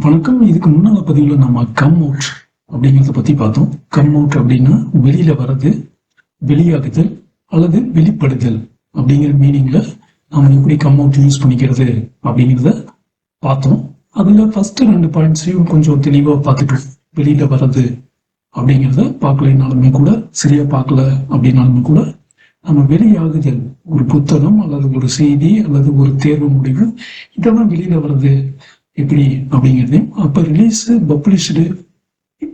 வணக்கம். இதுக்கு முன்னால பதிவில் நம்ம கம் அவுட் அப்படிங்கிறத பத்தி பார்த்தோம். கம் அவுட் அப்படின்னா வெளியில வர்றது, வெளியாகுதல் அல்லது வெளிப்படுதல் அப்படிங்கிற மீனிங்ல நாம எப்படி கம் அவுட் யூஸ் பண்ணிக்கிறது அப்படிங்கிறத பார்த்தோம். அதுல ஃபர்ஸ்ட் 2 பாயிண்ட்ஸையும் கொஞ்சம் தெளிவா பார்த்துட்டோம். வெளியில வர்றது அப்படிங்கிறத பார்க்கலைனாலுமே கூட, சரியா பார்க்கல அப்படின்னாலுமே கூட, நம்ம வெளியாகுதல், ஒரு புத்தகம் அல்லது ஒரு செய்தி அல்லது ஒரு தேர்வு முடிவு, இதெல்லாம் வெளியில வர்றது எப்படி அப்படிங்கிறதையும், அப்ப ரிலீஸ், பப்ளிஷ்டு,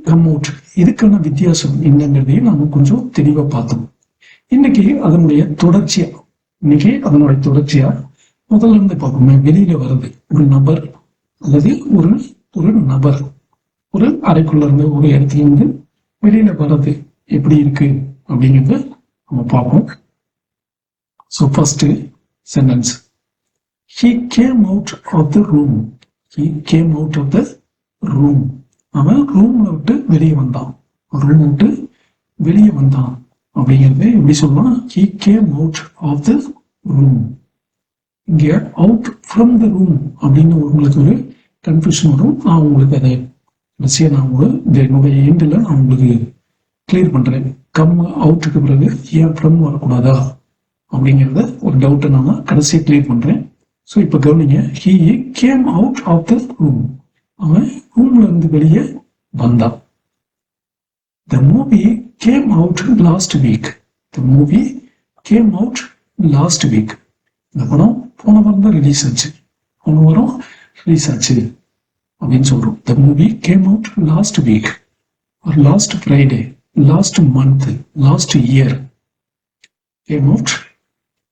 கம் அவுட், இதுக்கான வித்தியாசம் என்னங்கிறதையும் நம்ம கொஞ்சம் தெளிவா பார்த்தோம். இன்னைக்கு அதனுடைய தொடர்ச்சியா முதல்ல இருந்து பார்ப்போமே. வெளியில வர்றது, ஒரு நபர் அல்லது ஒரு நபர் ஒரு அறைக்குள்ள இருந்து, ஒரு இடத்துல இருந்து வெளியில வர்றது எப்படி இருக்கு அப்படிங்கிறத நம்ம பார்ப்போம். So first sentence, he came out of the room. He came out of the room. அவன் ரூம்ல விட்டு வெளியே வந்தான். ரூம் விட்டு வெளியே வந்தான் அப்படிங்கிறத எப்படி சொல்லலாம்? He came out of the room. இங்க அவுட் ஃப்ரம் த ரூம் அப்படின்னு உங்களுக்கு ஒரு கன்ஃபியூஷன் வரும். நான் உங்களுக்கு அதை கடைசியாக என்னுடைய எண்டில் நான் உங்களுக்கு கிளியர் பண்றேன். கம் அவுட்டுக்கு பிறகு ஏன் ஃப்ரம் வரக்கூடாதா அப்படிங்கிறத ஒரு டவுட்டை நான் கடைசியாக கிளியர் பண்றேன். ஸோ இப்போ கவனிங்க, he came out of the room. அவன் ரூம்ல இருந்து வெளியே வந்தான். The movie came out last week. The movie came out last week. இந்த படம் போன வாரம் தான் ரிலீஸ் ஆச்சு. அப்படின்னு சொல்றோம். The movie came out last week or last Friday, last month, last year. Came out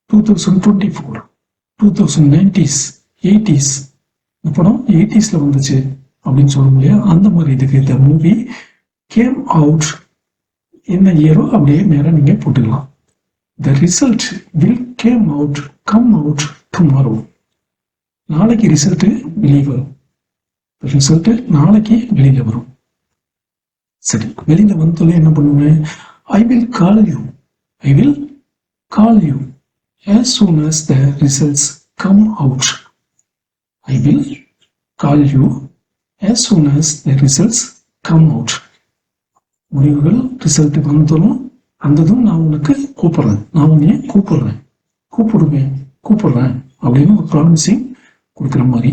2024, 2090s, 80s. இந்த படம் 80sல வந்துச்சு அப்படின்னு சொல்ல முடியாது. அந்த மாதிரி இதுக்கு the movie came out என்ன இயரோ அப்படியே நேரம் நீங்க போட்டுக்கலாம். The result will come out tomorrow. நாளைக்கு ரிசல்ட் வெளியே வரும். ரிசல்ட் நாளைக்கு வெளியில வரும். சரி, வெளியில வந்தோடனே என்ன பண்ணுவேன்? I will call you as soon as the results come out. I will call you as soon as the results come out. முடிவுகள், ரிசல்ட் வந்ததும் நான் உனக்கு கூப்பிடுறேன், நான் உன்னைய கூப்பிடுறேன் அப்படின்னு ஒரு ப்ராமிசிங் கொடுக்குற மாதிரி.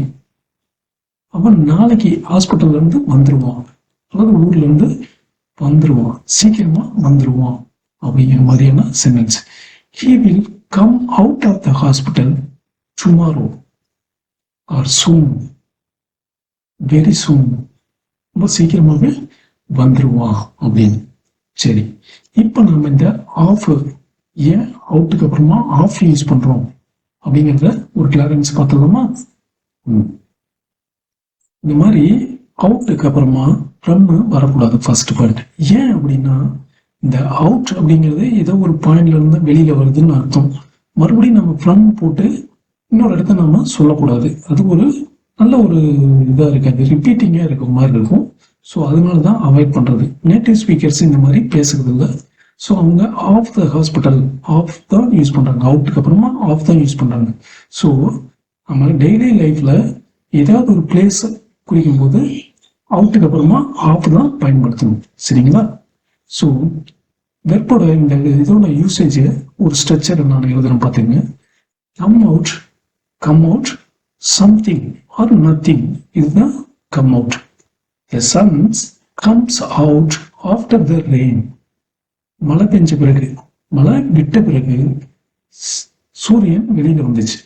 அவன் நாளைக்கு ஹாஸ்பிட்டல்ல இருந்து வந்துருவான் அல்லது ஊர்ல இருந்து வந்துருவான், சீக்கிரமா வந்துருவான் அப்படிங்கிற மாதிரியான sentence. He will come out of the hospital tomorrow or soon, very soon. ரொம்ப சீக்கிரமாவே வந்துருவான் அப்படின்னு. சரி, இப்ப நம்ம இந்த ஆஃப் ஏன் அவுட்டுக்கு அப்புறமா ஆஃப் யூஸ் பண்றோம் அப்படிங்கிறத ஒரு கிளாரன்ஸ் பார்த்துடலாமா? இந்த மாதிரி அவுட்டுக்கு அப்புறமா ஃப்ரம் வரக்கூடாது. First point. ஏன் அப்படின்னா, இந்த அவுட் அப்படிங்கிறது ஏதோ ஒரு பாயிண்ட்ல இருந்து வெளியில வருதுன்னு அர்த்தம். மறுபடியும் நம்ம ஃப்ரம் போட்டு இன்னொரு இடத்த நம்ம சொல்லக்கூடாது. அது ஒரு நல்ல ஒரு இதா இருக்காது, ரிப்பீட்டிங்கா இருக்க மாதிரி இருக்கும். ஸோ அதனாலதான் அவாய்ட் பண்றது. நேட்டிவ் ஸ்பீக்கர்ஸ் இந்த மாதிரி பேசுறது இல்லை. ஸோ அவங்க ஆஃப் த ஹாஸ்பிட்டல், ஆஃப் தான் யூஸ் பண்றாங்க. அவுட்டுக்கு அப்புறமா ஆஃப் தான் யூஸ் பண்றாங்க. ஸோ நம்ம டெய்லி லைஃப்ல ஏதாவது ஒரு பிளேஸ் குறிக்கும் போது அவுட்டுக்கு அப்புறமா ஆஃப் தான் பயன்படுத்தணும். சரிங்களா? ஸோ வெர்போட இந்த இதோட யூசேஜ் ஒரு ஸ்ட்ரக்சர் நான் எழுதுறேன் பார்த்தீங்க. Come out something or nothing, இதுதான் come out. The sun comes out after the rain. மழை பெஞ்ச பிறகு, மழை விட்ட பிறகு சூரியன் வெளியில வந்துச்சு.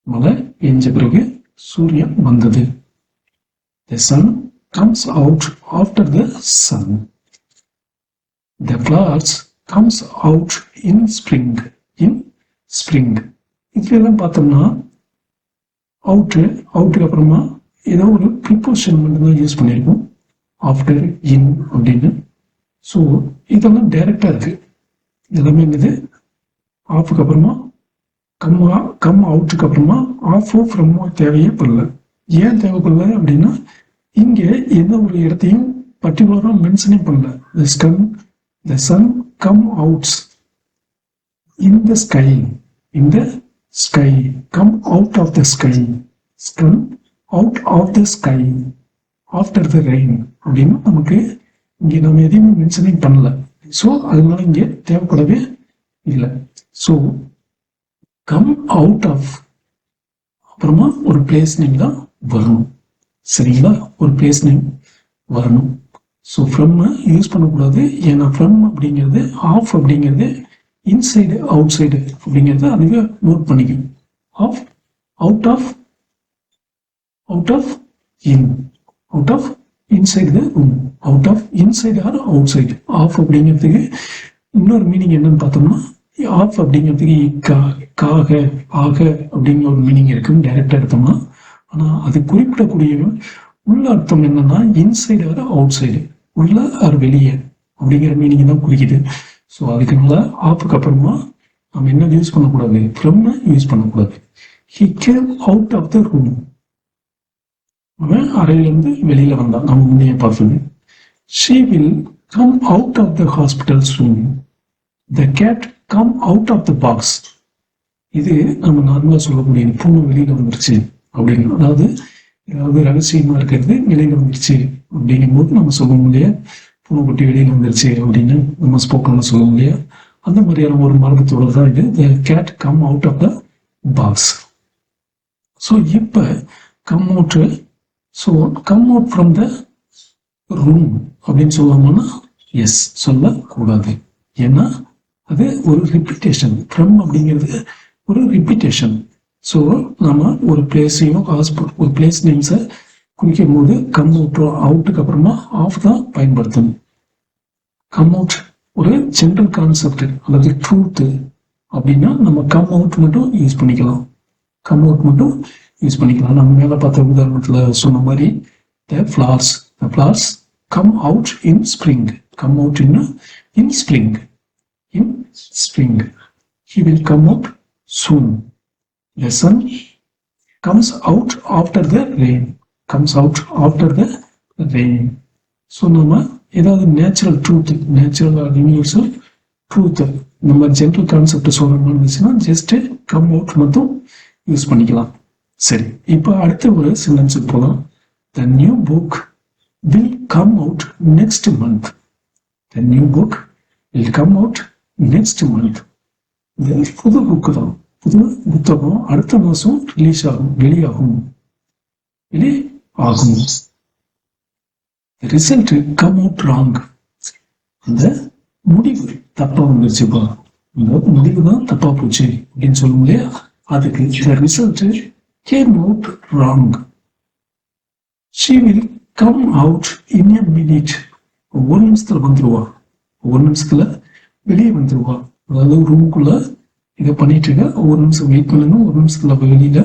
மழை பெஞ்ச பிறகு சூரியன் வந்தது. The sun comes out after the sun. The flowers comes out in spring. இதெல்லாம் பார்த்தோம்னா அவுட்டுக்கு அப்புறமா ஏதோ ஒரு ப்ரிப்போசிஷன் மட்டும்தான் யூஸ் பண்ணியிருக்கோம், ஆஃப்டர், இன் அப்படின்னு. ஸோ இதெல்லாம் டைரக்டா இருக்கு. எல்லாமே என்னது, ஆஃபுக்கு அப்புறமா கம் அவுட்டுக்கு அப்புறமா ஆஃபோ ஃப்ரம்மோ தேவையே படல. ஏன் தேவைப்படல அப்படின்னா, இங்க எந்த ஒரு இடத்தையும் பர்டிகுலரா மென்ஷனே பண்ணல. The sun come out in the sky, come out of the sky come out of the sky after the rain அப்படின்னு நமக்கு இங்கே நம்ம எதையுமே மென்ஷனே பண்ணல. ஸோ அதனால இங்கே தேவைப்படவே இல்லை. ஸோ கம் அவுட் ஆஃப் அப்புறமா ஒரு பிளேஸ் நேம் தான் வரணும். சரிங்களா? ஒரு பிளேஸ் நேம் வரணும். ஸோ ஃப்ரம் யூஸ் பண்ணக்கூடாது. ஏன்னா ஃப்ரம் அப்படிங்கிறது ஆஃப் அப்படிங்கிறது இன்சைடு அவுட் சைடு அப்படிங்கிறது அதுவே நோட் பண்ணிக்கணும். Off out off out off in out off inside the room out off inside or outside. Off அப்படிங்கிறதுக்கு இன்னொரு மீனிங் என்னன்னு பார்த்தோம்னா ஆஃப் அப்படிங்கிறதுக்கு காக ஆக அப்படிங்கிற ஒரு மீனிங் இருக்குன்னு டைரக்டா எடுத்தோம்னா, ஆனால் அது குறிப்பிடக்கூடிய உள்ள அர்த்தம் என்னன்னா இன்சைடு ஆர் அவுட் சைடு, உள்ள ஆர் வெளியே அப்படிங்கிற மீனிங் தான் குறிக்குது. ஸோ அதுக்குனால ஆஃபுக்கு அப்புறமா நம்ம என்ன யூஸ் பண்ணக்கூடாது, ஃப்ரம் யூஸ் பண்ணக்கூடாது. He came out of the room, அவன் அறையிலிருந்து வெளியில வந்தான். நம்ம முன்னே பார்த்தது. She will come out of the hospital soon. The cat come out of the box. இது நம்ம நார்மலா சொல்லக்கூடியது. பூனை வெளியில வந்துருச்சு அப்படின்னு, அதாவது ஏதாவது ரகசியமா இருக்கிறது வெளியில வந்துருச்சு அப்படிங்கும் போது நம்ம சொல்லுவோம் இல்லையா, பூனைக்குட்டி வெளியில வந்துருச்சு அப்படின்னு நம்ம ஸ்போக்கன்ல சொல்லுவோம் இல்லையா, அந்த மாதிரியான ஒரு மரபத்தோட தான் இது. The cat come out of the box. So இப்ப come out, so come out from the room அப்படின்னு சொல்லாமன்னா எஸ் சொல்லக்கூடாது. ஏன்னா அது ஒரு ரிப்பீட்டேஷன். ஃப்ரம் அப்படிங்கிறது ஒரு ரிப்பீட்டேஷன். ஸோ நம்ம ஒரு பிளேஸையும் ஒரு பிளேஸ் நேம்ஸை குறிக்கும் போது கம் அவுட் அவுட்டுக்கு அப்புறமா ஆஃப் தான் பயன்படுத்தணும். கம் அவுட் ஒரு ஜென்ரல் கான்செப்ட் அல்லது ட்ரூத் அப்படின்னா நம்ம கம் அவுட் மட்டும் யூஸ் பண்ணிக்கலாம். கம் அவுட் மட்டும் யூஸ் பண்ணிக்கலாம். நம்ம மேலே பார்த்த உதாரணத்தில் சொன்ன மாதிரி the flowers come out in spring. Come out in spring. In spring. He will come out soon. The sun comes out after the rain. Comes out after the rain. So நம்ம ஏதாவது natural truth, natural universal truth, நம்ம general concept சொல்லணும்னு இருந்துச்சுன்னா just come out மட்டும் use பண்ணிக்கலாம். சரி, இப்போ அடுத்த ஒரு சென்டென்ஸுக்கு போகலாம். The new book will come out next month. The new book will come out next month. இது புது புக்கு தான், புது புத்தகம் அடுத்த மாதம் ரிலீஸ் ஆகும், வெளியாகும். Result come out wrong. அந்த முடிவு தப்பா வந்துருச்சுப்பா, இந்த முடிவு தான் தப்பா போச்சு அப்படின்னு சொல்லும் இல்லையா, அதுக்கு இந்த result came out wrong. She will come out in a minute. ஒரு நிமிஷத்துல வந்துருவா, ஒரு நிமிஷத்துல வெளியே வந்துருவா. அதாவது ரூமுக்குள்ள இதை பண்ணிட்டு இருக்க, ஒரு நிமிஷம் வெயிட் பண்ணுங்க, ஒரு நிமிஷத்துல வெளியில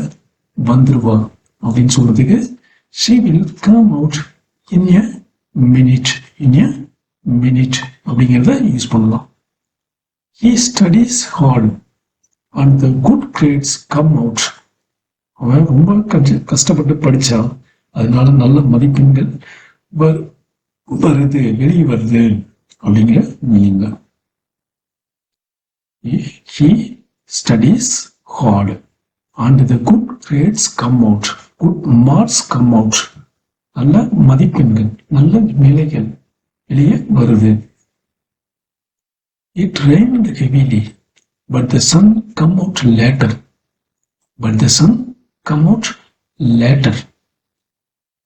வந்துருவா அப்படின்னு சொல்றதுக்கு she will come out in a minute. in a minute அப்படிங்கிறத யூஸ் பண்ணலாம். he studies hard and the good grades come out. அவன் ரொம்ப கஷ்டப்பட்டு படிச்சா, அதனால நல்ல மதிப்பெண்கள் வருது, வெளியே வருது அப்படிங்கிற meaning. he studies hard and the good grades come out. good marks come out. நல்ல மதிப்பெண்கள், நல்ல நிலைகள் வெளியே வருது. it rained heavily but the sun come out later. but the sun come out later.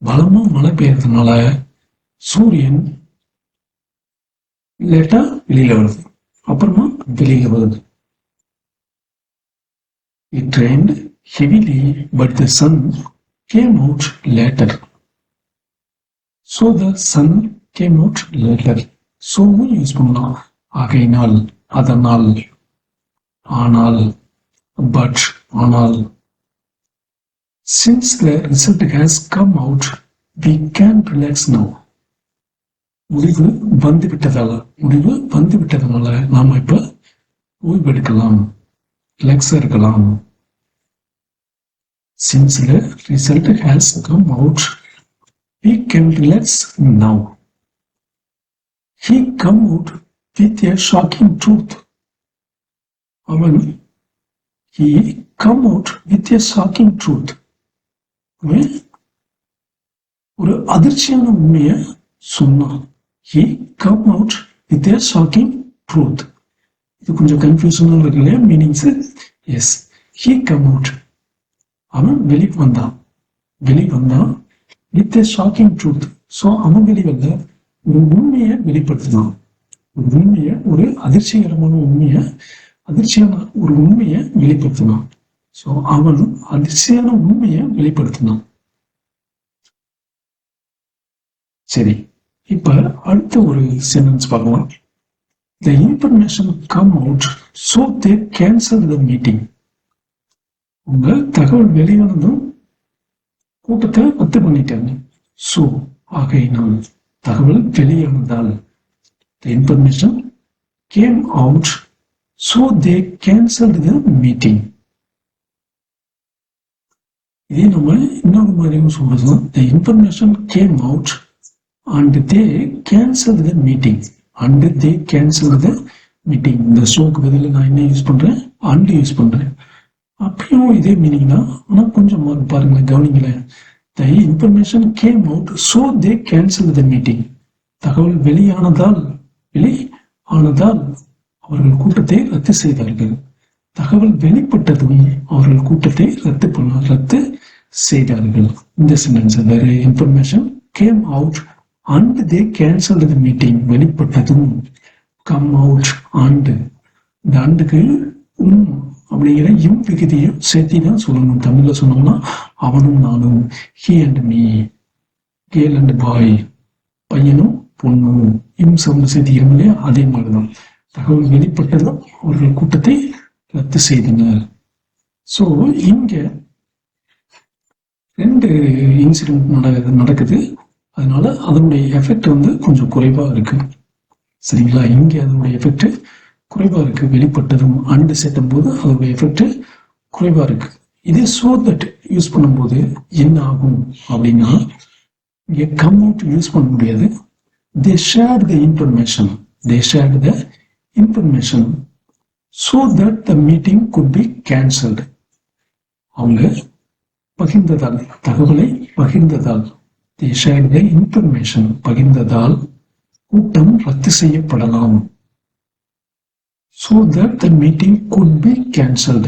பலமா மழை பெய்யறதுனால சூரியன் லேட்டா வெளியில வருது, அப்புறமா வெளியில வருது. it rained heavily but the sun came out later. so the sun came out later. so use பண்ணலாம். ஆகையினால், அதனால், ஆனால், but ஆனால். since the result has come out we can relax now. முடிவு வந்துவிட்டதால நாம இப்ப ஓய்வெடுக்கலாம், ரிலாக்ஸா இருக்கலாம். since the result has come out we can relax now. he come out with a shocking truth. he come out with a shocking truth. ஒரு அதிர்ச்சியான உண்மையை சொன்னான். He come out with a shocking truth. இது கொஞ்சம் கன்ஃபியூஷனா இருக்கு இல்லையா meanings. Yes, he come out, அவன் வெளிவந்தான் with a shocking truth. So அவன் வெளிவந்த ஒரு உண்மையை வெளிப்படுத்தினான். ஒரு அதிர்ச்சிகரமான அதிர்ச்சியான ஒரு உண்மையை வெளிப்படுத்தினான். ஸோ அவன் அதிர்ச்சியான உண்மையை வெளிப்படுத்தினான். சரி, இப்ப அடுத்த ஒரு சென்டென்ஸ் பார்க்கலாம். The information come out so they cancel the meeting. உங்க தகவல் வெளியானதும் கூட்டத்தை ரத்து பண்ணிட்டாங்க. ஸோ ஆகையினால் தகவல் வெளியானதால் the information came out so they canceled the meeting. இதே நம்ம இன்னொரு மாதிரியும் சொல்றோம். The information came out and they cancelled the meeting. இந்த ஷோக்கு பதில் நான் என்ன யூஸ் பண்றேன், அண்ட் யூஸ் பண்றேன். அப்பயும் இதே மீனிங் தான், ஆனா கொஞ்சம் பாருங்க, கவனிங்களேன். The information came out so they cancelled the meeting. தகவல் வெளியானதால் அவர்கள் கூட்டத்தை ரத்து செய்தார்கள். தகவல் வெளிப்பட்டதும் அவர்கள் கூட்டத்தை ரத்து செய்தார்கள். இந்த sentence, the information came out and they cancelled the meeting. வெளிப்பட்டதும், come out and, இந்த ஆண்டுக்கு அப்படிங்கிற இம் விகுதியும் சேர்த்தி தான் சொல்லணும். தமிழ்ல சொன்னோம்னா அவனும் நானும், he and me, girl and boy, பையனும் பொண்ணும், இம் சவுண்ட் சேர்த்திக்கிறோம் இல்லையா, அதே மாதிரிதான். தகவல் வெளிப்பட்டதும் அவர்கள் கூட்டத்தை ரத்து செய்தனர். ஸோ இங்க 2 இன்சிடென்ட் நடக்குது. அதனால அதனுடைய எஃபெக்ட் கொஞ்சம் குறைவா இருக்கு. சரிங்களா, இங்க அதனுடைய எஃபெக்ட் குறைவா இருக்கு. வெளிப்பட்டதும் அண்டு சேர்த்தும் போது அதனுடைய எஃபெக்ட் குறைவா இருக்கு. இதே சோ தட் யூஸ் பண்ணும்போது என்ன ஆகும் அப்படின்னா, இங்க கம் அவுட் யூஸ் பண்ண முடியாது. they shared the information so that the meeting could be cancelled. அவங்க பகிர்ந்ததால், தகவலை பகிர்ந்ததால், they shared the information, பகிர்ந்ததால் கூட்டம் ரத்து செய்யப்படலாம். So that the meeting could be cancelled.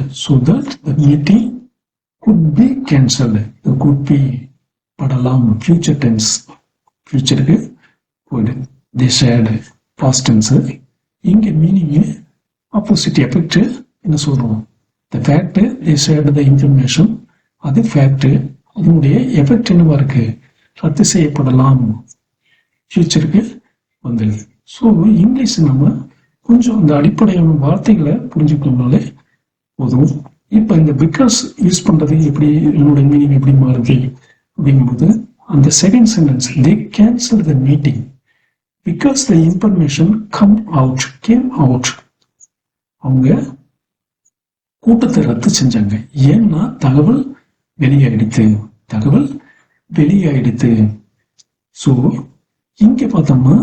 The could be படலாம், future tense, futureக்கு போயிடு. They shared past tense. இங்க meaning opposite effect என்ன சொல்றோம், the fact they shared the information, அது ஃபேக்ட், அதனுடைய எஃபெக்ட் என்னவா இருக்கு, ரத்து செய்யப்படலாம், ஃபியூச்சருக்கு வந்துடுது. ஸோ இங்கிலீஷ் நம்ம கொஞ்சம் அந்த அடிப்படையான வார்த்தைகளை புரிஞ்சுக்கணும்னாலே போதும். இப்போ இந்த பிகாஸ் யூஸ் பண்றது எப்படி, என்னோட மீனிங் எப்படி மாறுது அப்படிங்கும்போது, அந்த second sentence they cancelled the meeting because the information came out. அவங்க கூட்டத்தை ரத்து செஞ்சாங்க, ஏன்னா தகவல் வெளியாயிடுத்து. ஸோ இங்க பார்த்தோம்னா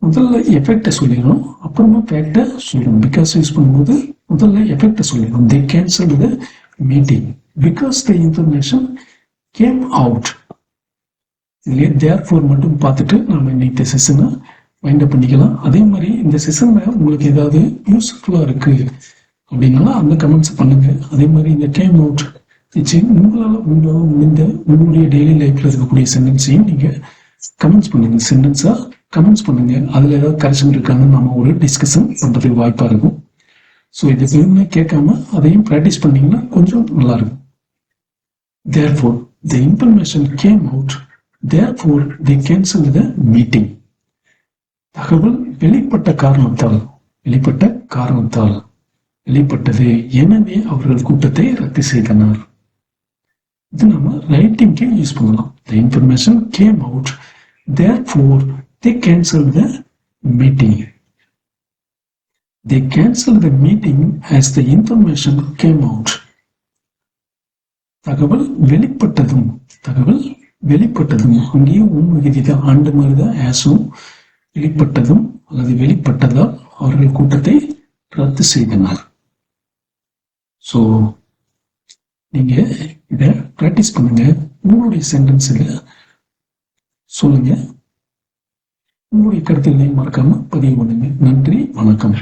முதல்ல எஃபெக்டை சொல்லிடணும், அப்புறமா ஃபேக்டை சொல்லணும். பிகாஸ் யூஸ் பண்ணும்போது முதல்ல எஃபெக்டை சொல்லிடணும். they cancelled the meeting because the information came out. இதுலேயே therefore மட்டும் பார்த்துட்டு நம்ம இன்னைக்கு செஷனை வைண்ட் அப் பண்ணிக்கலாம். அதே மாதிரி இந்த செஷன்ல உங்களுக்கு ஏதாவது யூஸ்ஃபுல்லா இருக்கு அப்படின்னா அந்த கமெண்ட்ஸ் பண்ணுங்க. அதே மாதிரி இந்த கேம் அவுட் உங்களால் முடிந்த உங்களுடைய டெய்லி லைஃப்ல இருக்கக்கூடிய சென்டென்ஸையும் நீங்க கமெண்ட்ஸ் பண்ணுங்க. அதுல ஏதாவது கரெக்ஷன் இருக்கான்னு நம்ம ஒரு டிஸ்கஷன் பண்றதுக்கு வாய்ப்பா இருக்கும். ஸோ இதை வெறும்னே கேட்காம அதையும் ப்ராக்டிஸ் பண்ணீங்கன்னா கொஞ்சம் நல்லா இருக்கும். Therefore, the information came out. Therefore, they cancelled the meeting. தகவல் வெளிப்பட்டது, எனவே அவர்கள் கூட்டத்தை ரத்து செய்தனர். இது நம்ம ரைட்டிங்க்கு யூஸ் பண்ணலாம். The information came out. Therefore, they cancelled the meeting. They cancelled the meeting as the information came out. தகவல் வெளிப்பட்டதும் அங்கேயும் விகிதம் ஆண்டு மாதிரிதான் ஆசும், வெளிப்பட்டதும் அல்லது வெளிப்பட்டதால் அவர்கள் கூட்டத்தை ரத்து செய்தனர். ஸோ நீங்க இத பிராக்டிஸ் பண்ணுங்க. உங்களுடைய சென்டென்ஸ்ல சொல்லுங்க. உங்களுடைய கருத்துக்களையும் மறக்காம பதிவு பண்ணுங்க. நன்றி, வணக்கம்.